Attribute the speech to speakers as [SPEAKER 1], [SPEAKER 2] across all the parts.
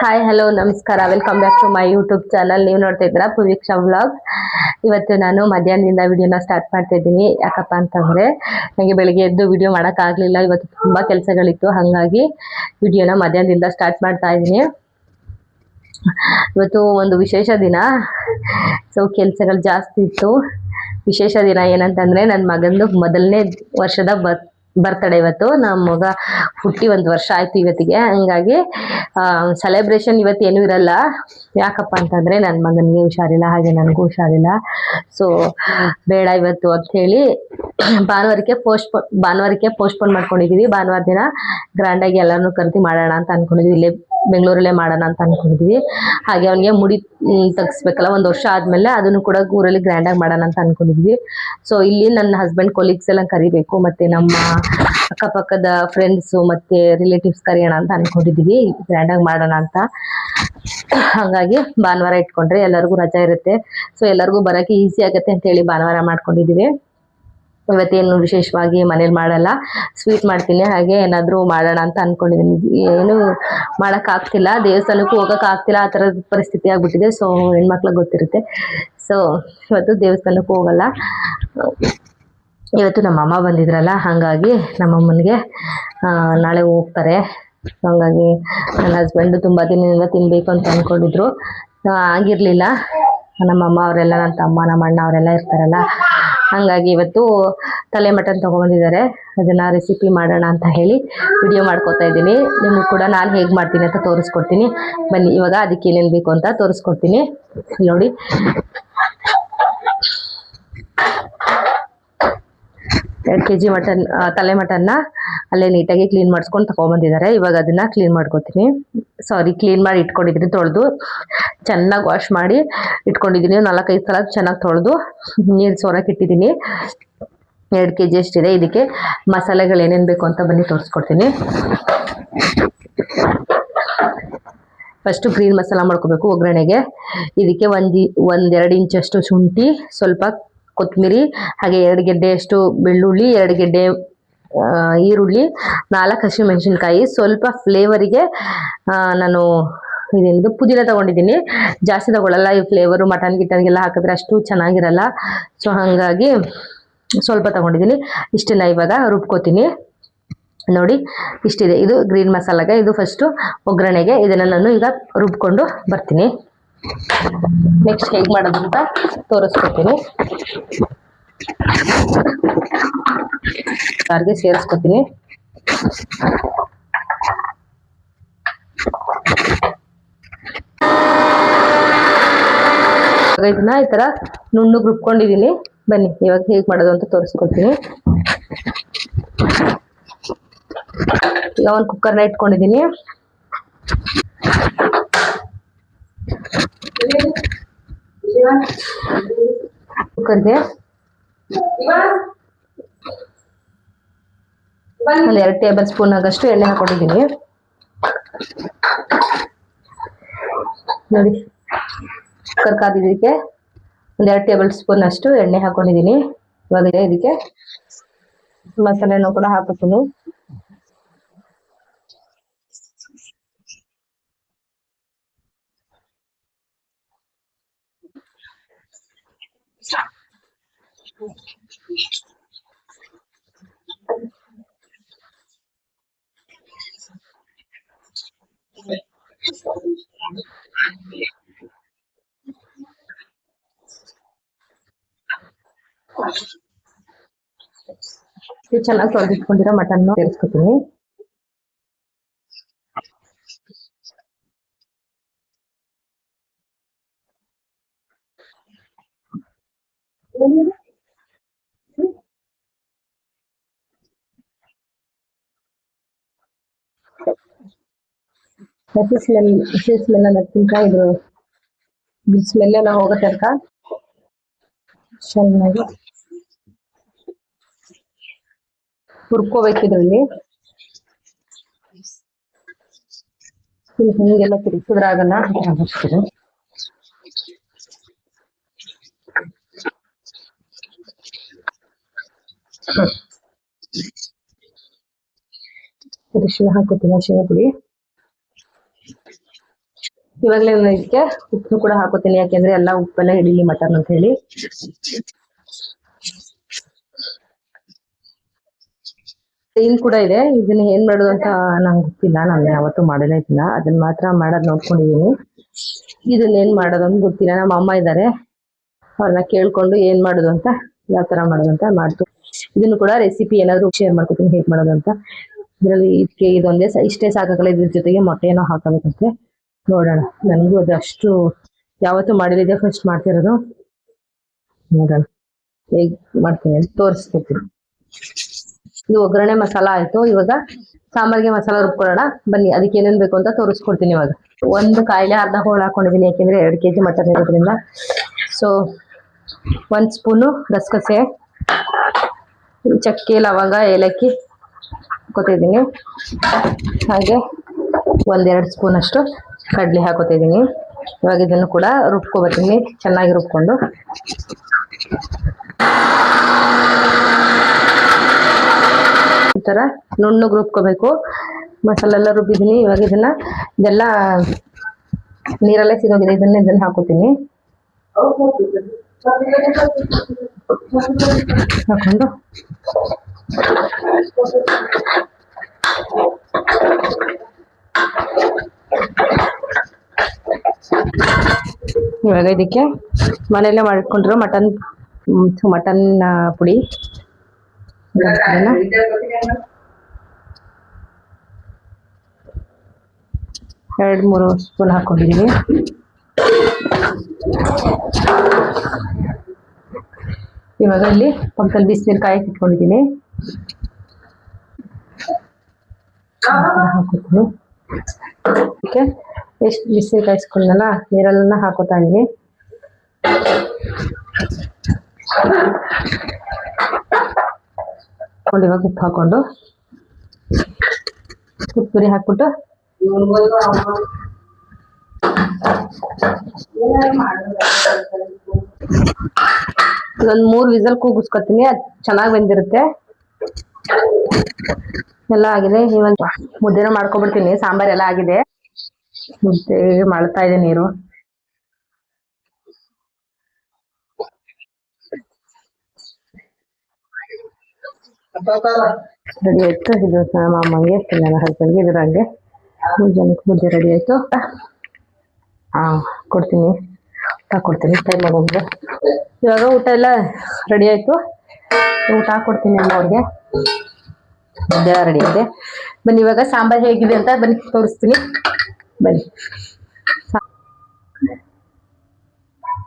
[SPEAKER 1] Hi hello ನಮಸ್ಕಾರ, welcome back to my YouTube channel. ನೀವು ನೋಡ್ತಾ ಇದ್ದೀರಾ ಪೂವೀಕ್ಷಾ ವ್ಲಾಗ್. ಇವತ್ತು ನಾನು ಮಧ್ಯಾಹ್ನದಿಂದ ವಿಡಿಯೋನ ಸ್ಟಾರ್ಟ್ ಮಾಡ್ತಾ ಇದ್ದೀನಿ. ಯಾಕಪ್ಪ ಅಂತಂದರೆ ನನಗೆ ಬೆಳಿಗ್ಗೆ ಎದ್ದು ವಿಡಿಯೋ ಮಾಡೋಕ್ಕಾಗಲಿಲ್ಲ. ಇವತ್ತು ತುಂಬ ಕೆಲಸಗಳಿತ್ತು, ಹಾಗಾಗಿ ವಿಡಿಯೋನ ಮಧ್ಯಾಹ್ನದಿಂದ ಸ್ಟಾರ್ಟ್ ಮಾಡ್ತಾ ಇದ್ದೀನಿ. ಇವತ್ತು ಒಂದು ವಿಶೇಷ ದಿನ, ಸೊ ಕೆಲಸಗಳು ಜಾಸ್ತಿ ಇತ್ತು. ವಿಶೇಷ ದಿನ ಏನಂತಂದರೆ ನನ್ನ ಮಗಂದು ಮೊದಲನೇ ವರ್ಷದ ಬರ್ತಡೇ. ಇವತ್ತು ನಮ್ಮ ಮಗ ಹುಟ್ಟಿ 1 ವರ್ಷ ಆಯ್ತು ಇವತ್ತಿಗೆ. ಹಂಗಾಗಿ ಸೆಲೆಬ್ರೇಷನ್ ಇವತ್ತು ಏನೂ ಇರಲ್ಲ. ಯಾಕಪ್ಪ ಅಂತಂದರೆ ನನ್ನ ಮಗನಿಗೆ ಹುಷಾರಿಲ್ಲ, ಹಾಗೆ ನನಗೂ ಹುಷಾರಿಲ್ಲ. ಸೊ ಬೇಡ ಇವತ್ತು ಅಂತ ಹೇಳಿ ಭಾನುವಾರಕ್ಕೆ ಪೋಸ್ಟ್ಪೋನ್ ಮಾಡ್ಕೊಂಡಿದ್ದೀವಿ. ಭಾನುವಾರ ದಿನ ಗ್ರ್ಯಾಂಡಾಗಿ ಎಲ್ಲರನ್ನೂ ಕರೆದಿ ಮಾಡೋಣ ಅಂತ ಅಂದ್ಕೊಂಡಿದ್ವಿ. ಇಲ್ಲೇ ಬೆಂಗಳೂರಲ್ಲೇ ಮಾಡೋಣ ಅಂತ ಅಂದ್ಕೊಂಡಿದ್ವಿ. ಹಾಗೆ ಅವನಿಗೆ ಮುಡಿ ತೆಗಿಸ್ಬೇಕಲ್ಲ, 1 ವರ್ಷ ಆದಮೇಲೆ ಅದನ್ನು ಕೂಡ ಊರಲ್ಲಿ ಗ್ರ್ಯಾಂಡಾಗಿ ಮಾಡೋಣ ಅಂತ ಅಂದ್ಕೊಂಡಿದ್ವಿ. ಸೊ ಇಲ್ಲಿ ನನ್ನ ಹಸ್ಬೆಂಡ್ ಕೊಲೀಗ್ಸ್ ಎಲ್ಲ ಕರಿಬೇಕು, ಮತ್ತು ನಮ್ಮ ಅಕ್ಕಪಕ್ಕದ ಫ್ರೆಂಡ್ಸು ಮತ್ತು ರಿಲೇಟಿವ್ಸ್ ಕರೆಯೋಣ ಅಂತ ಅಂದ್ಕೊಂಡಿದ್ದೀವಿ. ಗ್ರ್ಯಾಂಡಾಗಿ ಮಾಡೋಣ ಅಂತ. ಹಾಗಾಗಿ ಭಾನುವಾರ ಇಟ್ಕೊಂಡ್ರೆ ಎಲ್ಲರಿಗೂ ರಜಾ ಇರುತ್ತೆ. ಸೊ ಎಲ್ಲರಿಗೂ ಬರೋಕ್ಕೆ ಈಸಿ ಆಗುತ್ತೆ ಅಂತೇಳಿ ಭಾನುವಾರ ಮಾಡ್ಕೊಂಡಿದ್ದೀವಿ. ಇವತ್ತೇನು ವಿಶೇಷವಾಗಿ ಮನೇಲಿ ಮಾಡಲ್ಲ, ಸ್ವೀಟ್ ಮಾಡ್ತೀನಿ, ಹಾಗೆ ಏನಾದರೂ ಮಾಡೋಣ ಅಂತ ಅಂದ್ಕೊಂಡಿದ್ದೀನಿ. ಏನು ಮಾಡೋಕ್ಕಾಗ್ತಿಲ್ಲ, ದೇವಸ್ಥಾನಕ್ಕೂ ಹೋಗೋಕ್ಕಾಗ್ತಿಲ್ಲ, ಆ ಥರದ ಪರಿಸ್ಥಿತಿ ಆಗಿಬಿಟ್ಟಿದೆ. ಸೊ ಹೆಣ್ಮಕ್ಳಿಗೆ ಗೊತ್ತಿರುತ್ತೆ. ಸೊ ಇವತ್ತು ದೇವಸ್ಥಾನಕ್ಕೂ ಹೋಗಲ್ಲ. ಇವತ್ತು ನಮ್ಮ ಅಮ್ಮ ಬಂದಿದ್ರಲ್ಲ, ಹಾಗಾಗಿ ನಮ್ಮಮ್ಮನಿಗೆ ನಾಳೆ ಹೋಗ್ತಾರೆ. ಹಾಗಾಗಿ ನನ್ನ ಹಸ್ಬೆಂಡು ತುಂಬ ದಿನದಿಂದ ತಿನ್ನಬೇಕು ಅಂತ ಅಂದ್ಕೊಂಡಿದ್ರು, ಆಗಿರಲಿಲ್ಲ. ನಮ್ಮಮ್ಮ ಅವರೆಲ್ಲ, ನನ್ನ ತಮ್ಮ, ನಮ್ಮ ಅಣ್ಣ ಅವರೆಲ್ಲ ಇರ್ತಾರಲ್ಲ, ಹಾಗಾಗಿ ಇವತ್ತು ತಲೆ ಮಟನ್ ತೊಗೊಂಬಂದಿದ್ದಾರೆ. ಅದನ್ನು ರೆಸಿಪಿ ಮಾಡೋಣ ಅಂತ ಹೇಳಿ ವಿಡಿಯೋ ಮಾಡ್ಕೋತಾ ಇದ್ದೀನಿ. ನಿಮಗೂ ಕೂಡ ನಾನು ಹೇಗೆ ಮಾಡ್ತೀನಿ ಅಂತ ತೋರಿಸ್ಕೊಡ್ತೀನಿ. ಬನ್ನಿ, ಇವಾಗ ಅದಕ್ಕೆ ಏನೇನು ಬೇಕು ಅಂತ ತೋರಿಸ್ಕೊಡ್ತೀನಿ. ನೋಡಿ, 2 kg ಮಟನ್, ತಲೆ ಮಟನ್ನ ಅಲ್ಲೇ ನೀಟಾಗಿ ಕ್ಲೀನ್ ಮಾಡಿಸ್ಕೊಂಡು ತೊಗೊಂಬಂದಿದ್ದಾರೆ. ಇವಾಗ ಅದನ್ನು ಕ್ಲೀನ್ ಮಾಡ್ಕೊತೀನಿ. ಕ್ಲೀನ್ ಮಾಡಿ ಇಟ್ಕೊಂಡಿದ್ದೀನಿ. ತೊಳೆದು ಚೆನ್ನಾಗಿ ವಾಶ್ ಮಾಡಿ ಇಟ್ಕೊಂಡಿದ್ದೀನಿ. 4-5 ಸಲ ಚೆನ್ನಾಗಿ ತೊಳೆದು ನೀರು ಸೋರಕ್ಕೆ ಇಟ್ಟಿದ್ದೀನಿ. 2 kg ಅಷ್ಟಿದೆ. ಇದಕ್ಕೆ ಮಸಾಲೆಗಳು ಏನೇನು ಬೇಕು ಅಂತ ಬನ್ನಿ ತೋರಿಸ್ಕೊಡ್ತೀನಿ. ಫಸ್ಟು ಗ್ರೀನ್ ಮಸಾಲ ಮಾಡ್ಕೋಬೇಕು ಒಗ್ಗರಣೆಗೆ. ಇದಕ್ಕೆ 1-2 ಇಂಚಷ್ಟು ಶುಂಠಿ, ಸ್ವಲ್ಪ ಕೊತ್ತಂಬರಿ, ಹಾಗೆ 2 ಗೆಡ್ಡೆಯಷ್ಟು ಬೆಳ್ಳುಳ್ಳಿ, 2 ಗೆಡ್ಡೆ ಈರುಳ್ಳಿ, 4 ಹಸಿಮೆಣಸಿನ್ಕಾಯಿ, ಸ್ವಲ್ಪ ಫ್ಲೇವರಿಗೆ ನಾನು ಇದೇನಿದು ಪುದೀನ ತೊಗೊಂಡಿದ್ದೀನಿ. ಜಾಸ್ತಿ ತೊಗೊಳ್ಳಲ್ಲ, ಈ ಫ್ಲೇವರು ಮಟನ್ ಗಿಟನ್ಗೆಲ್ಲ ಹಾಕಿದ್ರೆ ಅಷ್ಟು ಚೆನ್ನಾಗಿರಲ್ಲ. ಸೊ ಹಾಗಾಗಿ ಸ್ವಲ್ಪ ತೊಗೊಂಡಿದ್ದೀನಿ. ಇಷ್ಟನ್ನ ಇವಾಗ ರುಬ್ಕೋತೀನಿ. ನೋಡಿ, ಇಷ್ಟಿದೆ. ಇದು ಗ್ರೀನ್ ಮಸಾಲಾಗೆ, ಇದು ಫಸ್ಟು ಒಗ್ಗರಣೆಗೆ. ಇದನ್ನು ನಾನು ಈಗ ರುಬ್ಕೊಂಡು ಬರ್ತೀನಿ. ನೆಕ್ಸ್ಟ್ ಹೇಗೆ ಮಾಡೋದು ಅಂತ ತೋರಿಸ್ಕೊತೀನಿ. ಸಾರಿಗೆ ಸೇರಿಸ್ಕೊತೀನಿ. ಇದನ್ನ ಈ ಥರ ನುಣ್ಣಗೆ ರುಬ್ಕೊಂಡಿದ್ದೀನಿ. ಬನ್ನಿ ಇವಾಗ ಹೇಗೆ ಮಾಡೋದು ಅಂತ ತೋರಿಸ್ಕೊಡ್ತೀನಿ. ಈಗ ಒಂದು ಕುಕ್ಕರ್ನ ಇಟ್ಕೊಂಡಿದ್ದೀನಿ. ಕುಕ್ಕರ್ಗೆ ಒಂದು 2 ಟೇಬಲ್ ಸ್ಪೂನ್ ಆಗಷ್ಟು ಎಣ್ಣೆ ಹಾಕೊಂಡಿದ್ದೀನಿ. ನೋಡಿ, ಕುಕ್ಕರ್ ಕಾದಿದ್ದಕ್ಕೆ ಒಂದು 2 ಟೇಬಲ್ ಸ್ಪೂನ್ ಅಷ್ಟು ಎಣ್ಣೆ ಹಾಕೊಂಡಿದ್ದೀನಿ. ಇವಾಗ ಇದಕ್ಕೆ ಮಸಾಲೆನೂ ಕೂಡ ಹಾಕುತ್ತೀನಿ. ಚೆನ್ನಾಗಿ ತೊಳೆದಿಟ್ಕೊಂಡಿರೋ ಮಟನ್ ಸೇರಿಸ್ಕೊತೀನಿ. ಹಸಿ ಸ್ಮೆಲ್ ಅನ್ನೋದಕ್ಕಿಂತ ಇದು ಸ್ಮೆಲ್ ಎಲ್ಲ ಹೋಗೋ ತನಕ ಚೆನ್ನಾಗಿ ಹುರ್ಕೋಬೇಕು. ಇದರಲ್ಲಿ ಹಿಂಗೆಲ್ಲ ತಿರುಗಿಸಿದ್ರಾಗಲ್ಲ ಹಾಕ್ತೀನಿ. ಅರಿಶಿನ ಹಾಕೋತೀನಿ, ಅರಿಶಿನ ಪುಡಿ. ಇವಾಗಲೇ ಇದಕ್ಕೆ ಉಪ್ಪು ಕೂಡ ಹಾಕೋತೀನಿ, ಯಾಕೆಂದ್ರೆ ಎಲ್ಲ ಉಪ್ಪೆಲ್ಲ ಹಿಡೀಲಿ ಮಟನ್ ಅಂತ ಹೇಳಿ. ಇನ್ ಕೂಡ ಇದೆ, ಇದನ್ನ ಏನ್ ಮಾಡೋದು ಅಂತ ನಂಗೆ ಗೊತ್ತಿಲ್ಲ, ನಾನು ಯಾವತ್ತೂ ಮಾಡಲೇ ಇಲ್ಲ. ಅದನ್ನ ಮಾತ್ರ ಮಾಡೋದ್ ನೋಡ್ಕೊಂಡಿದೀನಿ. ಇದನ್ನ ಏನ್ ಮಾಡೋದು ಅಂತ ಗೊತ್ತಿಲ್ಲ. ನಮ್ಮ ಅಮ್ಮ ಇದ್ದಾರೆ, ಅವ್ರನ್ನ ಕೇಳ್ಕೊಂಡು ಏನ್ ಮಾಡೋದು ಅಂತ, ಯಾವ ತರ ಮಾಡೋದು ಅಂತ ಮಾಡ್ತು. ಇದನ್ನು ಕೂಡ ರೆಸಿಪಿ ಏನಾದ್ರು ಶೇರ್ ಮಾಡ್ಕೊತೀನಿ ಹೇಗ್ ಮಾಡೋದು ಅಂತ. ಇದರಲ್ಲಿ ಇದಕ್ಕೆ ಇದೊಂದೇ ಇಷ್ಟೇ ಸಾಕಾಗಲ್ಲ, ಇದ್ರ ಜೊತೆಗೆ ಮೊಟ್ಟೆನೋ ಹಾಕಬೇಕಂತೆ. ನೋಡೋಣ, ನನಗೂ ಅದು ಅಷ್ಟು ಯಾವತ್ತೂ ಮಾಡಿದೆ, ಫಸ್ಟ್ ಮಾಡ್ತಿರೋದು. ನೋಡೋಣ ಹೇಗ್ ಮಾಡ್ತೀನಿ ಅಂತ ತೋರಿಸ್ಕೊತೀನಿ. ಇದು ಒಗ್ಗರಣೆ ಮಸಾಲ ಆಯ್ತು. ಇವಾಗ ಸಾಂಬಾರ್ಗೆ ಮಸಾಲ ರುಬ್ಕೊಳ್ಳೋಣ ಬನ್ನಿ. ಅದಕ್ಕೆ ಏನೇನ್ ಬೇಕು ಅಂತ ತೋರಿಸ್ಕೊಡ್ತೀನಿ ಇವಾಗ. ಒಂದು ಕಾಯಿಲೆ ಅರ್ಧ ಹೋಳು ಹಾಕೊಂಡಿದೀನಿ, ಯಾಕೆಂದ್ರೆ 2 kg ಮಟನ್ ಇರೋದ್ರಿಂದ. ಸೊ 1 ಸ್ಪೂನು ಗಸಗಸೆ, ಚಕ್ಕೆ, ಲವಂಗ, ಏಲಕ್ಕಿ ಹಾಕೋತಿದ್ದೀನಿ. ಹಾಗೆ 1-2 ಸ್ಪೂನ್ ಅಷ್ಟು ಕಡಲೆ ಹಾಕೋತಿದ್ದೀನಿ. ಇವಾಗ ಇದನ್ನು ಕೂಡ ರುಬ್ಕೊಬರ್ತೀನಿ, ಚೆನ್ನಾಗಿ ರುಬ್ಕೊಂಡು. ಈ ತರ ನುಣ್ಣಗೆ ರುಬ್ಕೋಬೇಕು. ಮಸಾಲೆ ಎಲ್ಲ ರುಬ್ಬಿದ್ದೀನಿ. ಇವಾಗ ಇದೆಲ್ಲ ನೀರಲ್ಲೇ ಸಿಗೋಗಿದೆ, ಇದನ್ನ ಹಾಕೋತೀನಿ. ಹಾಕೊಂಡು ಇವಾಗ ಇದಕ್ಕೆ ಮನೆಯಲ್ಲೇ ಮಾಡ್ಕೊಂಡಿರೋ ಮಟನ್ ಪುಡಿ 2-3 ಸ್ಪೂನ್ ಹಾಕೊಂಡಿದೀನಿ. ಇವಾಗ ಇಲ್ಲಿ ಪಕ್ಕದಲ್ಲಿ ಬಿಸಿನೀರು ಕಾಯಕ್ಕೆ ಇಟ್ಕೊಂಡಿದ್ದೀನಿ, ಹಾಕೋತೀನಿ. ಅದಕ್ಕೆ ಎಷ್ಟು ಬಿಸಿನೀರು ಕಾಯಿಸ್ಕೊಂಡಲ್ಲ, ನೀರನ್ನ ಹಾಕೋತಾ ಇದೀನಿ. ಇವಾಗ ಉಪ್ಪು ಹಾಕೊಂಡು ಉಪ್ಪುರಿ ಹಾಕ್ಬಿಟ್ಟು ಇದೊಂದು 3 ವಿಸಲ್ ಕೂಗಿಸ್ಕೊತೀನಿ, ಅದು ಚೆನ್ನಾಗಿ ಬೆಂದಿರುತ್ತೆ. ಎಲ್ಲ ಆಗಿದೆ. ಇವಾಗ ಮುದ್ದೆನೂ ಮಾಡ್ಕೊಬಿಡ್ತೀನಿ. ಸಾಂಬಾರೆಲ್ಲ ಆಗಿದೆ, ಮುದ್ದೆ ಮಾಡ್ತಾ ಇದೆ ನೀರು. ರೆಡಿ ಆಯ್ತು. ಇದು ನಮ್ಮ ಅಮ್ಮಂಗೆ, ನನ್ನ ಹಸ್ಬೆಂಡ್ಗೆ, ಇದು ಹಂಗೆ 3 ಜನಕ್ಕೆ ಮುದ್ದೆ ರೆಡಿ ಆಯ್ತು. ಕೊಡ್ತೀನಿ, ಊಟ ಕೊಡ್ತೀನಿ, ಟೈಮ್ ಆಗೋಗಿದೆ. ಇವಾಗ ಊಟ ಎಲ್ಲ ರೆಡಿ ಆಯ್ತು, ಊಟ ಕೊಡ್ತೀನಿ ಅಮ್ಮ ಅವ್ರಿಗೆ. ಮುದ್ದೆ ರೆಡಿ ಇದೆ. ಬನ್ನಿ ಇವಾಗ ಸಾಂಬಾರ್ ಹೇಗಿದೆ ಅಂತ ಬನ್ನಿ ತೋರಿಸ್ತೀನಿ. ಬನ್ನಿ,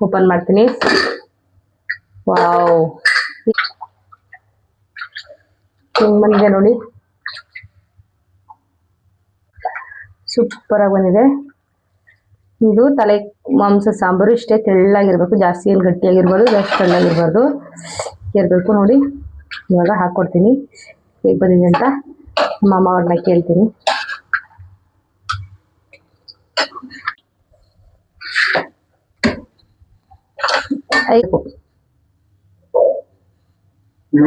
[SPEAKER 1] ಓಪನ್ ಮಾಡ್ತೀನಿ. ವಾವ್, ಹಿಂಗ್ ಬಂದಿದೆ ನೋಡಿ, ಸೂಪರ್ ಆಗಿ ಬಂದಿದೆ. ಇದು ತಲೆ ಮಾಂಸ ಸಾಂಬಾರು. ಇಷ್ಟೇ ತೆಳ್ಳಾಗಿರ್ಬೇಕು, ಜಾಸ್ತಿ ಏನು ಗಟ್ಟಿಯಾಗಿರ್ಬಾರ್ದು, ಜಾಸ್ತಿ ತೆಳ್ಳಾಗಿರ್ಬಾರ್ದು ಇರಬೇಕು ನೋಡಿ. ಇವಾಗ ಹಾಕ್ಕೊಡ್ತೀನಿ, ಹೇಗೆ ಬಂದಿದೆ ಅಂತ ನಮ್ಮ ಅಮ್ಮ ಅವ್ರನ್ನ ಕೇಳ್ತೀನಿ. ಆಯ್ತು, ಈಗ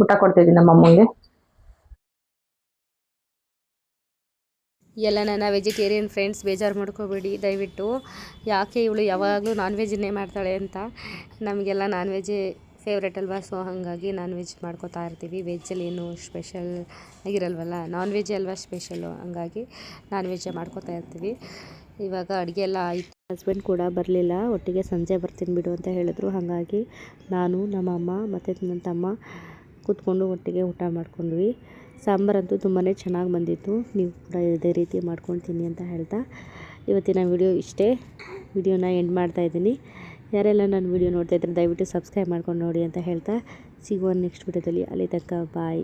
[SPEAKER 1] ಊಟ ಕೊಡ್ತಿದ್ದೀನಿ ನಮ್ಮ ಅಮ್ಮಂಗೆ.
[SPEAKER 2] ಎಲ್ಲ ನನ್ನ ವೆಜಿಟೇರಿಯನ್ ಫ್ರೆಂಡ್ಸ್ ಬೇಜಾರು ಮಾಡ್ಕೋಬೇಡಿ ದಯವಿಟ್ಟು. ಯಾಕೆ ಇವಳು ಯಾವಾಗಲೂ ನಾನ್ ವೆಜ್ಜನ್ನೇ ಮಾಡ್ತಾಳೆ ಅಂತ. ನಮಗೆಲ್ಲ ನಾನ್ ವೆಜ್ಜೇ ಫೇವ್ರೇಟ್ ಅಲ್ವಾ, ಸೊ ಹಾಗಾಗಿ ನಾನ್ ವೆಜ್ ಮಾಡ್ಕೋತಾ ಇರ್ತೀವಿ. ವೆಜ್ಜಲ್ಲಿ ಏನು ಸ್ಪೆಷಲ್ ಆಗಿರಲ್ವಲ್ಲ, ನಾನ್ ವೆಜ್ ಅಲ್ವಾ ಸ್ಪೆಷಲು, ಹಂಗಾಗಿ ನಾನ್ ವೆಜ್ಜೇ ಮಾಡ್ಕೋತಾ ಇರ್ತೀವಿ. ಇವಾಗ ಅಡುಗೆ ಎಲ್ಲ ಆಯಿತು. ಹಸ್ಬೆಂಡ್ ಕೂಡ ಬರಲಿಲ್ಲ, ಒಟ್ಟಿಗೆ ಸಂಜೆ ಬರ್ತೀನಿ ಬಿಡು ಅಂತ ಹೇಳಿದ್ರು. ಹಾಗಾಗಿ ನಾನು, ನಮ್ಮ ಅಮ್ಮ ಮತ್ತು ನನ್ನ ತಮ್ಮ ಕೂತ್ಕೊಂಡು ಒಟ್ಟಿಗೆ ಊಟ ಮಾಡ್ಕೊಂಡ್ವಿ. ಸಾಂಬಾರಂತೂ ತುಂಬಾ ಚೆನ್ನಾಗಿ ಬಂದಿತ್ತು. ನೀವು ಕೂಡ ಇದೇ ರೀತಿ ಮಾಡ್ಕೊಳ್ತೀನಿ ಅಂತ ಹೇಳ್ತಾ ಇವತ್ತಿನ ವಿಡಿಯೋ ಇಷ್ಟೇ. ವಿಡಿಯೋನ ಎಂಡ್ ಮಾಡ್ತಾಯಿದ್ದೀನಿ. ಯಾರೆಲ್ಲ ನನ್ನ ವಿಡಿಯೋ ನೋಡ್ತಾಯಿದ್ರೆ ದಯವಿಟ್ಟು ಸಬ್ಸ್ಕ್ರೈಬ್ ಮಾಡ್ಕೊಂಡು ನೋಡಿ ಅಂತ ಹೇಳ್ತಾ ಸಿಗುವ ನೆಕ್ಸ್ಟ್ ವಿಡಿಯೋದಲ್ಲಿ. ಅಲ್ಲಿ ತನಕ ಬಾಯ್.